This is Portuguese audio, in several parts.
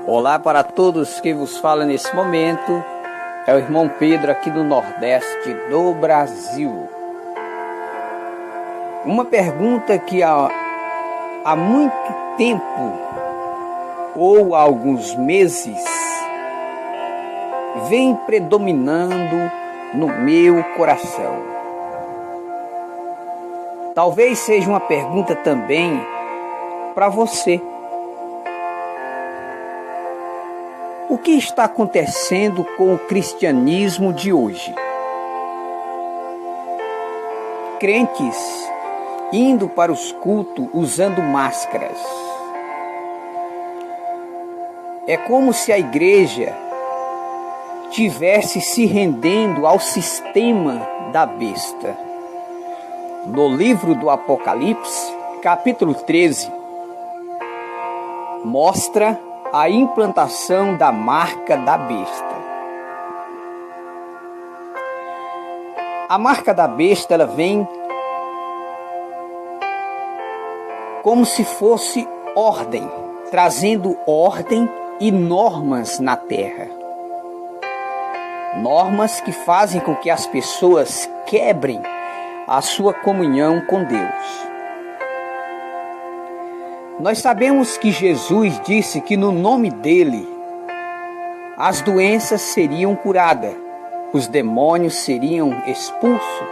Olá para todos que vos fala nesse momento, é o irmão Pedro aqui do Nordeste do Brasil. Uma pergunta que há muito tempo, ou há alguns meses, vem predominando no meu coração. Talvez seja uma pergunta também para você. O que está acontecendo com o cristianismo de hoje? Crentes indo para os cultos usando máscaras. É como se a igreja tivesse se rendendo ao sistema da besta. No livro do Apocalipse, capítulo 13, mostra a implantação da marca da besta. A marca da besta, ela vem como se fosse ordem, trazendo ordem e normas na terra. Normas que fazem com que as pessoas quebrem a sua comunhão com Deus. Nós sabemos que Jesus disse que no nome dele as doenças seriam curadas, os demônios seriam expulsos.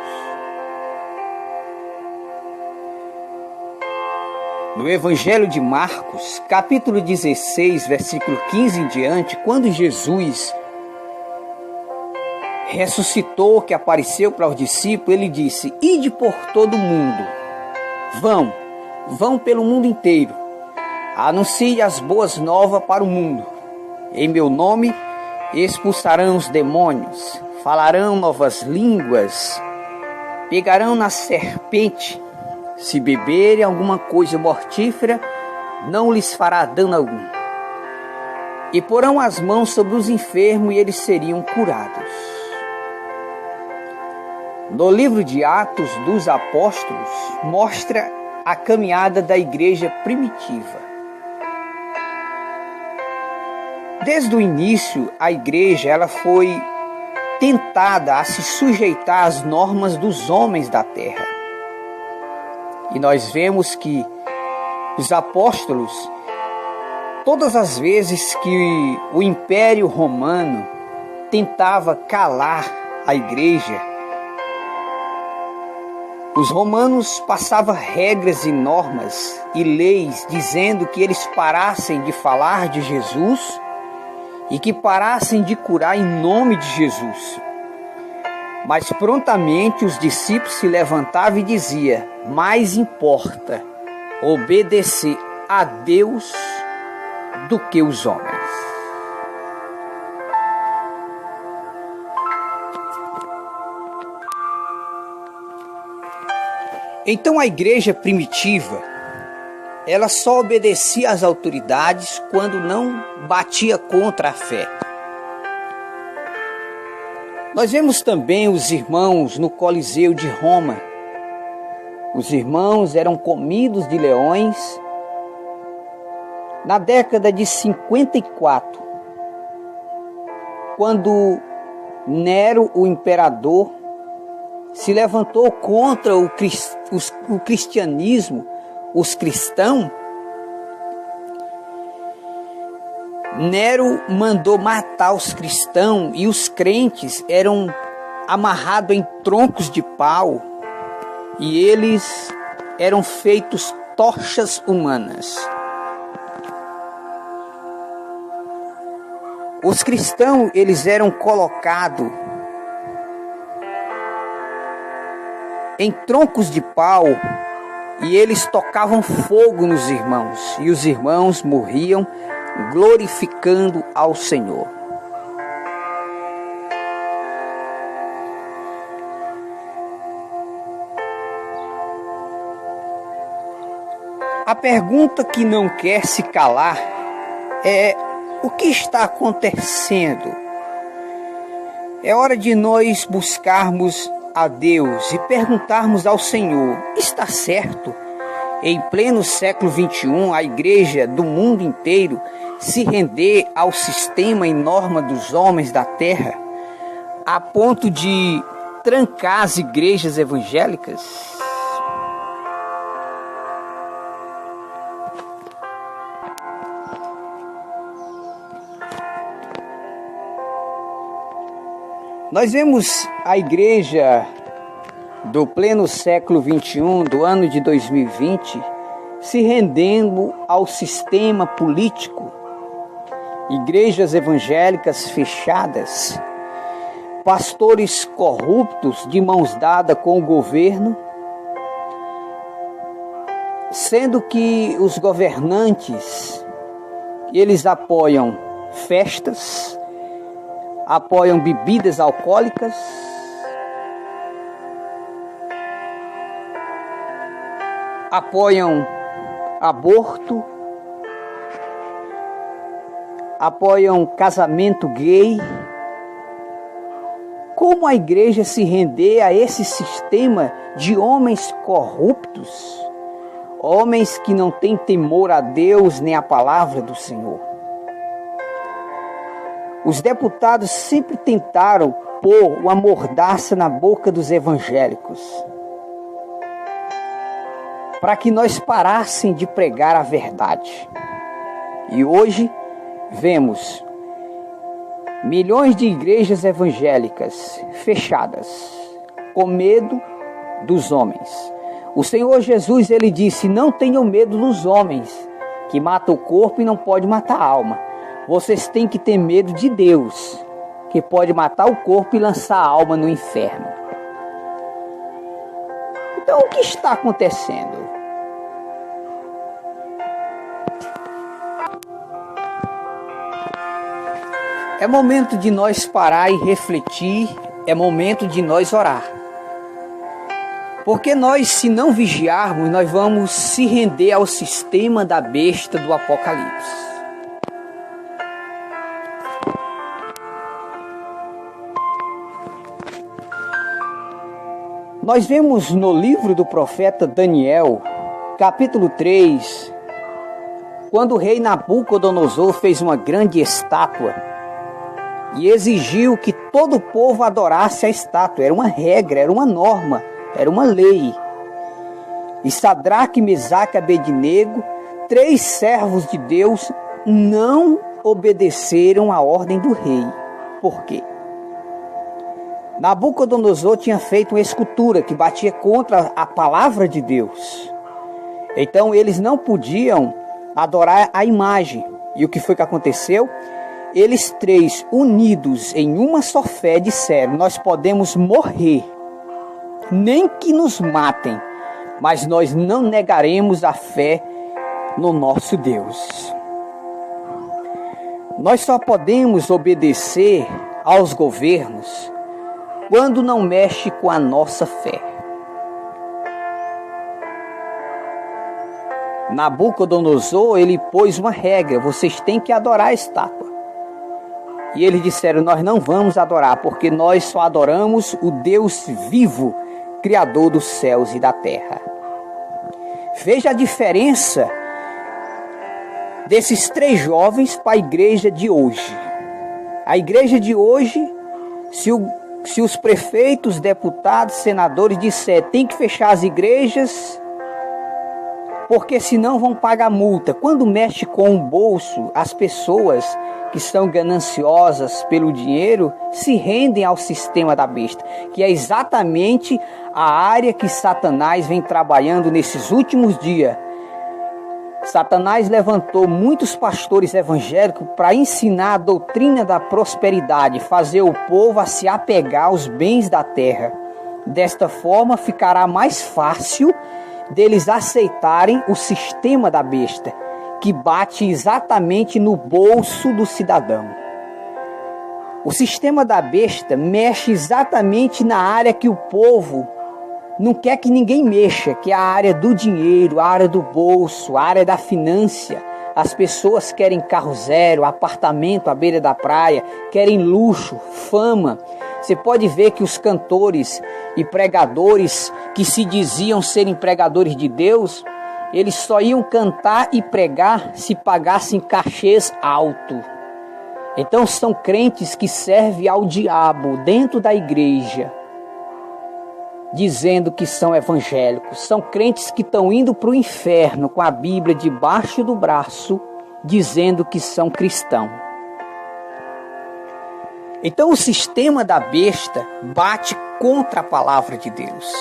No Evangelho de Marcos, capítulo 16, versículo 15 em diante, quando Jesus ressuscitou, que apareceu para os discípulos, ele disse: ide por todo o mundo, vão pelo mundo inteiro, anuncie as boas novas para o mundo. Em meu nome expulsarão os demônios, falarão novas línguas, pegarão na serpente, se beberem alguma coisa mortífera, não lhes fará dano algum. E porão as mãos sobre os enfermos e eles seriam curados. No livro de Atos dos Apóstolos, mostra a caminhada da igreja primitiva. Desde o início, a igreja ela foi tentada a se sujeitar às normas dos homens da terra. E nós vemos que os apóstolos, todas as vezes que o Império Romano tentava calar a igreja, os romanos passavam regras e normas e leis dizendo que eles parassem de falar de Jesus e que parassem de curar em nome de Jesus. Mas prontamente os discípulos se levantavam e diziam: mais importa obedecer a Deus do que os homens. Então a igreja primitiva, ela só obedecia às autoridades quando não batia contra a fé. Nós vemos também os irmãos no Coliseu de Roma. Os irmãos eram comidos de leões. Na década de 54, quando Nero, o imperador, se levantou contra o cristianismo, os cristãos, Nero mandou matar os cristãos e os crentes eram amarrados em troncos de pau e eles eram feitos tochas humanas. Os cristãos, eles eram colocados em troncos de pau e eles tocavam fogo nos irmãos e os irmãos morriam glorificando ao Senhor. A pergunta que não quer se calar é: o que está acontecendo? É hora de nós buscarmos a Deus e perguntarmos ao Senhor: está certo? Em pleno século XXI, a igreja do mundo inteiro se render ao sistema e norma dos homens da terra, a ponto de trancar as igrejas evangélicas? Nós vemos a igreja do pleno século XXI, do ano de 2020, se rendendo ao sistema político, igrejas evangélicas fechadas, pastores corruptos de mãos dadas com o governo, sendo que os governantes, eles apoiam festas, apoiam bebidas alcoólicas, apoiam aborto, apoiam casamento gay. Como a igreja se render a esse sistema de homens corruptos, homens que não têm temor a Deus nem a palavra do Senhor? Os deputados sempre tentaram pôr uma mordaça na boca dos evangélicos, para que nós parássemos de pregar a verdade. E hoje vemos milhões de igrejas evangélicas fechadas, com medo dos homens. O Senhor Jesus, ele disse: não tenham medo dos homens, que matam o corpo e não pode matar a alma. Vocês têm que ter medo de Deus, que pode matar o corpo e lançar a alma no inferno. Então, o que está acontecendo? É momento de nós parar e refletir, é momento de nós orar. Porque nós, se não vigiarmos, nós vamos se render ao sistema da besta do Apocalipse. Nós vemos no livro do profeta Daniel, capítulo 3, quando o rei Nabucodonosor fez uma grande estátua e exigiu que todo o povo adorasse a estátua. Era uma regra, era uma norma, era uma lei. E Sadraque, Mesaque e Abednego, 3 servos de Deus, não obedeceram à ordem do rei. Por quê? Nabucodonosor tinha feito uma escultura que batia contra a palavra de Deus. Então eles não podiam adorar a imagem. E o que foi que aconteceu? Eles 3, unidos em uma só fé, disseram: nós podemos morrer, nem que nos matem, mas nós não negaremos a fé no nosso Deus. Nós só podemos obedecer aos governos quando não mexe com a nossa fé. Nabucodonosor, ele pôs uma regra: vocês têm que adorar a estátua. E eles disseram: nós não vamos adorar, porque nós só adoramos o Deus vivo, Criador dos céus e da terra. Veja a diferença desses 3 jovens para a igreja de hoje. A igreja de hoje, se os prefeitos, deputados, senadores disserem tem que fechar as igrejas, porque senão vão pagar multa. Quando mexe com o bolso, as pessoas que são gananciosas pelo dinheiro se rendem ao sistema da besta, que é exatamente a área que Satanás vem trabalhando nesses últimos dias. Satanás levantou muitos pastores evangélicos para ensinar a doutrina da prosperidade, fazer o povo a se apegar aos bens da terra. Desta forma, ficará mais fácil deles aceitarem o sistema da besta, que bate exatamente no bolso do cidadão. O sistema da besta mexe exatamente na área que o povo não quer que ninguém mexa, que é a área do dinheiro, a área do bolso, a área da finança. As pessoas querem carro zero, apartamento à beira da praia, querem luxo, fama. Você pode ver que os cantores e pregadores que se diziam serem pregadores de Deus, eles só iam cantar e pregar se pagassem cachês altos. Então são crentes que servem ao diabo dentro da igreja, dizendo que são evangélicos. São crentes que estão indo para o inferno com a Bíblia debaixo do braço, dizendo que são cristãos. Então o sistema da besta bate contra a palavra de Deus.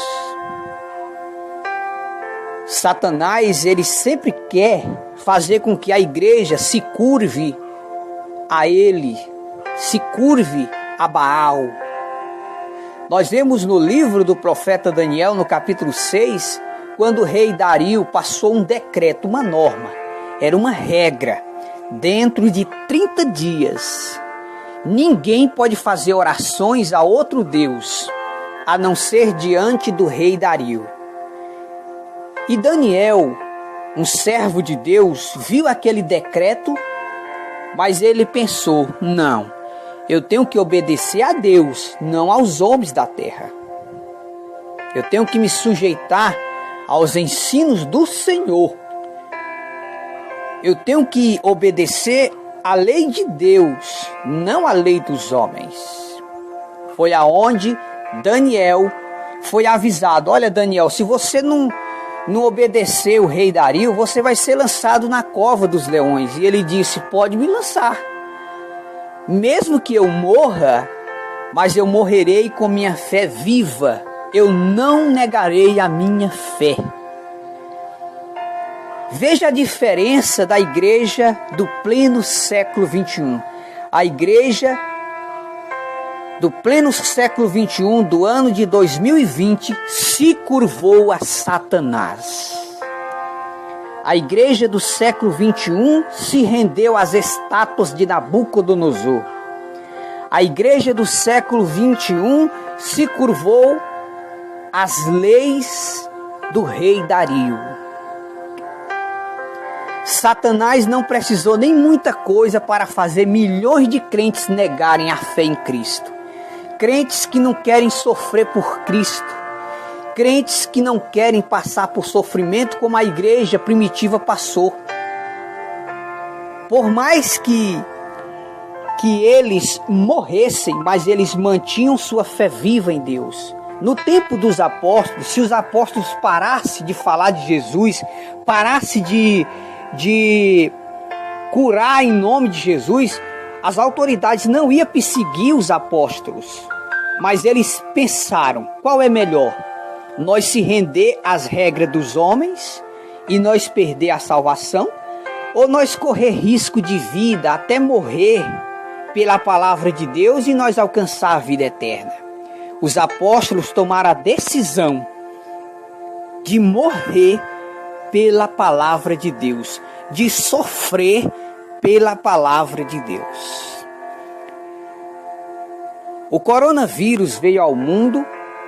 Satanás, ele sempre quer fazer com que a igreja se curve a ele, se curve a Baal. Nós vemos no livro do profeta Daniel, no capítulo 6, quando o rei Dario passou um decreto, uma norma, era uma regra. Dentro de 30 dias, ninguém pode fazer orações a outro Deus, a não ser diante do rei Dario. E Daniel, um servo de Deus, viu aquele decreto, mas ele pensou, não, eu tenho que obedecer a Deus, não aos homens da terra. Eu tenho que me sujeitar aos ensinos do Senhor. Eu tenho que obedecer a lei de Deus, não a lei dos homens. Foi aonde Daniel foi avisado, olha Daniel, se você não obedecer o rei Dario, você vai ser lançado na cova dos leões. E ele disse, pode me lançar. Mesmo que eu morra, mas eu morrerei com minha fé viva. Eu não negarei a minha fé. Veja a diferença da igreja do pleno século 21. A igreja do pleno século 21, do ano de 2020, se curvou a Satanás. A igreja do século 21 se rendeu às estátuas de Nabucodonosor. A igreja do século 21 se curvou às leis do rei Dario. Satanás não precisou nem muita coisa para fazer milhões de crentes negarem a fé em Cristo. Crentes que não querem sofrer por Cristo. Crentes que não querem passar por sofrimento como a igreja primitiva passou. Por mais que eles morressem, mas eles mantinham sua fé viva em Deus. No tempo dos apóstolos, se os apóstolos parassem de falar de Jesus, parassem de curar em nome de Jesus, as autoridades não iam perseguir os apóstolos, mas eles pensaram, qual é melhor? Nós se render às regras dos homens e nós perder a salvação? Ou nós correr risco de vida até morrer pela palavra de Deus e nós alcançar a vida eterna? Os apóstolos tomaram a decisão de morrer pela palavra de Deus, de sofrer pela palavra de Deus. O coronavírus veio ao mundo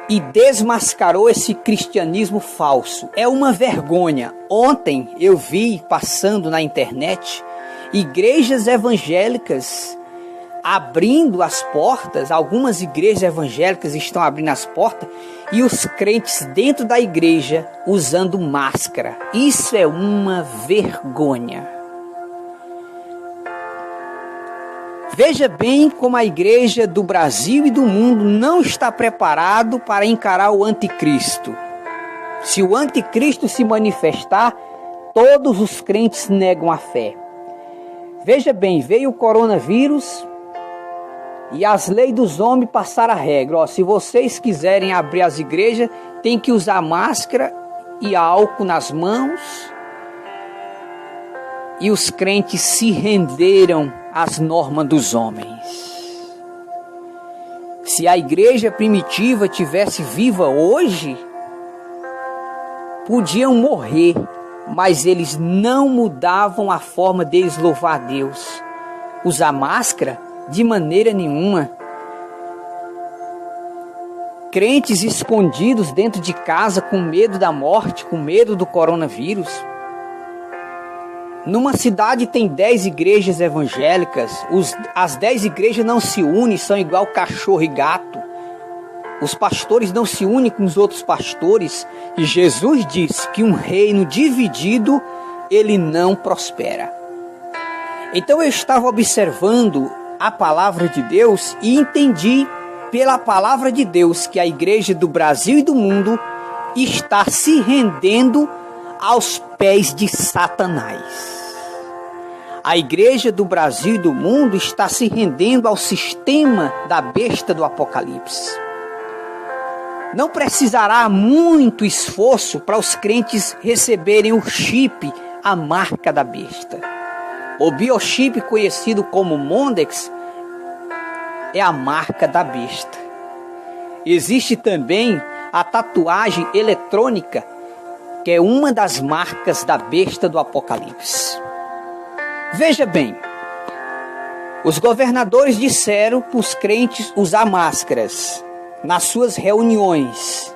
e desmascarou esse cristianismo falso. É uma vergonha. Ontem eu vi passando na internet igrejas evangélicas abrindo as portas. Algumas igrejas evangélicas estão abrindo as portas e os crentes dentro da igreja usando máscara. Isso é uma vergonha. Veja bem como a igreja do Brasil e do mundo não está preparado para encarar o anticristo. Se o anticristo se manifestar, todos os crentes negam a fé. Veja bem, veio o coronavírus e as leis dos homens passaram a regra. Se vocês quiserem abrir as igrejas, tem que usar máscara e álcool nas mãos. E os crentes se renderam às normas dos homens. Se a igreja primitiva tivesse viva hoje, podiam morrer, mas eles não mudavam a forma deles louvar a Deus. Usar máscara? De maneira nenhuma. Crentes escondidos dentro de casa com medo da morte, com medo do coronavírus. Numa cidade tem 10 igrejas evangélicas, as 10 igrejas não se unem, são igual cachorro e gato. Os pastores não se unem com os outros pastores. E Jesus disse que um reino dividido, ele não prospera. Então eu estava observando a palavra de Deus e entendi pela palavra de Deus que a igreja do Brasil e do mundo está se rendendo aos pés de Satanás. A igreja do Brasil e do mundo está se rendendo ao sistema da besta do Apocalipse. Não precisará muito esforço para os crentes receberem o chip, a marca da besta. O biochip, conhecido como Mondex, é a marca da besta. Existe também a tatuagem eletrônica, que é uma das marcas da besta do Apocalipse. Veja bem, os governadores disseram para os crentes usar máscaras nas suas reuniões.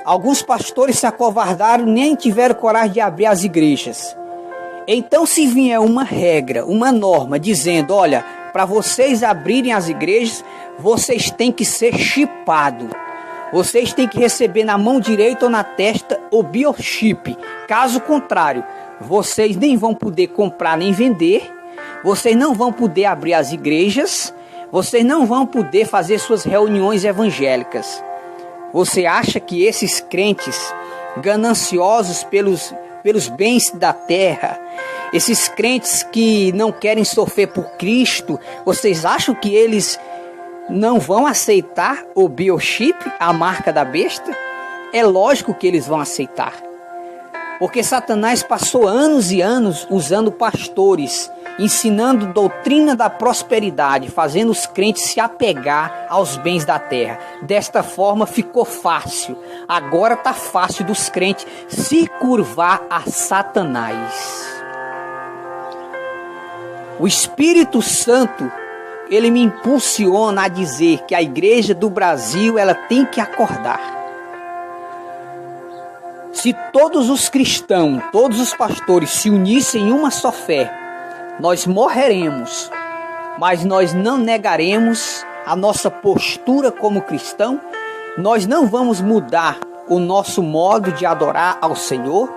Alguns pastores se acovardaram, nem tiveram coragem de abrir as igrejas. Então, se vier uma regra, uma norma dizendo, olha, para vocês abrirem as igrejas, vocês têm que ser chipados. Vocês têm que receber na mão direita ou na testa o biochip. Caso contrário, vocês nem vão poder comprar nem vender. Vocês não vão poder abrir as igrejas. Vocês não vão poder fazer suas reuniões evangélicas. Você acha que esses crentes gananciosos pelos bens da terra, esses crentes que não querem sofrer por Cristo, vocês acham que eles não vão aceitar o biochip, a marca da besta? É lógico que eles vão aceitar. Porque Satanás passou anos e anos usando pastores, ensinando doutrina da prosperidade, fazendo os crentes se apegar aos bens da terra. Desta forma ficou fácil. Agora está fácil dos crentes se curvar a Satanás. O Espírito Santo, ele me impulsiona a dizer que a igreja do Brasil, ela tem que acordar. Se todos os cristãos, todos os pastores se unissem em uma só fé, nós morreremos, mas nós não negaremos a nossa postura como cristão. Nós não vamos mudar o nosso modo de adorar ao Senhor.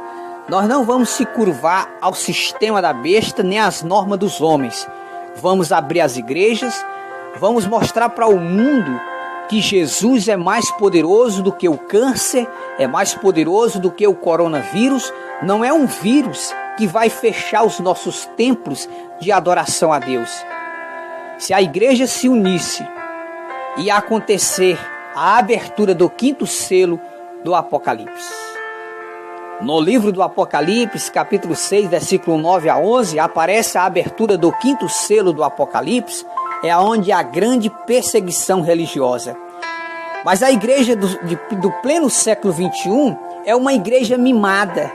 Nós não vamos se curvar ao sistema da besta, nem às normas dos homens. Vamos abrir as igrejas, vamos mostrar para o mundo que Jesus é mais poderoso do que o câncer, é mais poderoso do que o coronavírus. Não é um vírus que vai fechar os nossos templos de adoração a Deus. Se a igreja se unisse, ia acontecer a abertura do 5º selo do Apocalipse. No livro do Apocalipse, capítulo 6, versículo 9 a 11, aparece a abertura do 5º selo do Apocalipse, é onde há grande perseguição religiosa. Mas a igreja do pleno século 21 é uma igreja mimada,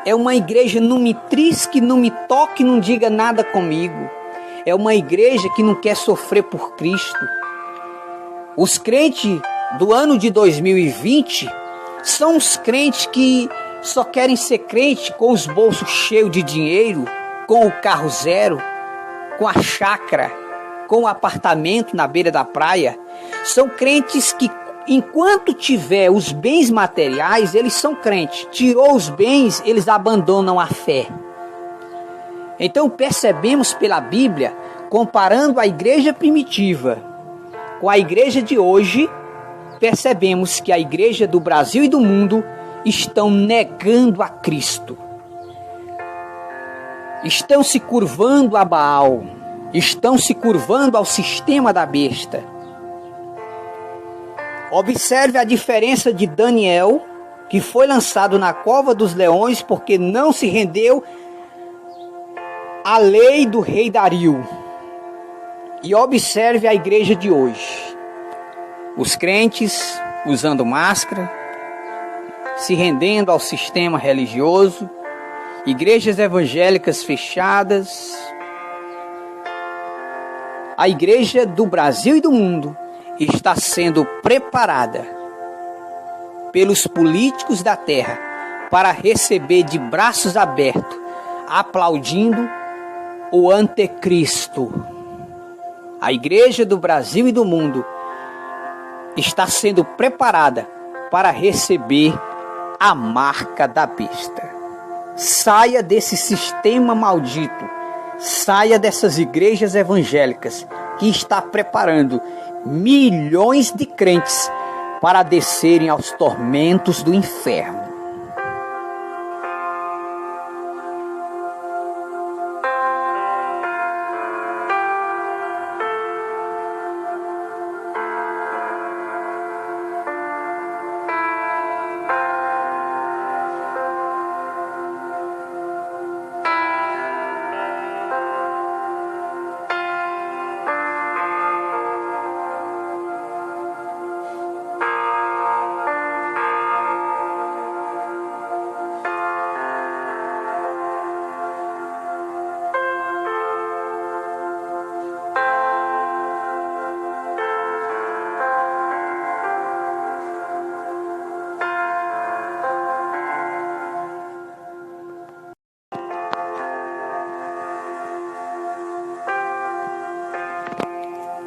é uma igreja não me trisque, não me toque, não diga nada comigo. É uma igreja que não quer sofrer por Cristo. Os crentes do ano de 2020 são os crentes que só querem ser crente com os bolsos cheios de dinheiro, com o carro zero, com a chácara, com o apartamento na beira da praia. São crentes que, enquanto tiver os bens materiais, eles são crentes. Tirou os bens, eles abandonam a fé. Então percebemos pela Bíblia, comparando a igreja primitiva com a igreja de hoje, percebemos que a igreja do Brasil e do mundo estão negando a Cristo. Estão se curvando a Baal. Estão se curvando ao sistema da besta. Observe a diferença de Daniel, que foi lançado na cova dos leões porque não se rendeu à lei do rei Dario. E observe a igreja de hoje. Os crentes usando máscara, se rendendo ao sistema religioso, igrejas evangélicas fechadas. A igreja do Brasil e do mundo está sendo preparada pelos políticos da terra para receber de braços abertos, aplaudindo o anticristo. A igreja do Brasil e do mundo está sendo preparada para receber a marca da besta. Saia desse sistema maldito, saia dessas igrejas evangélicas que está preparando milhões de crentes para descerem aos tormentos do inferno.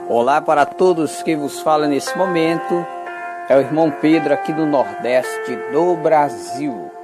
Olá para todos que vos fala nesse momento, é o irmão Pedro aqui do Nordeste do Brasil.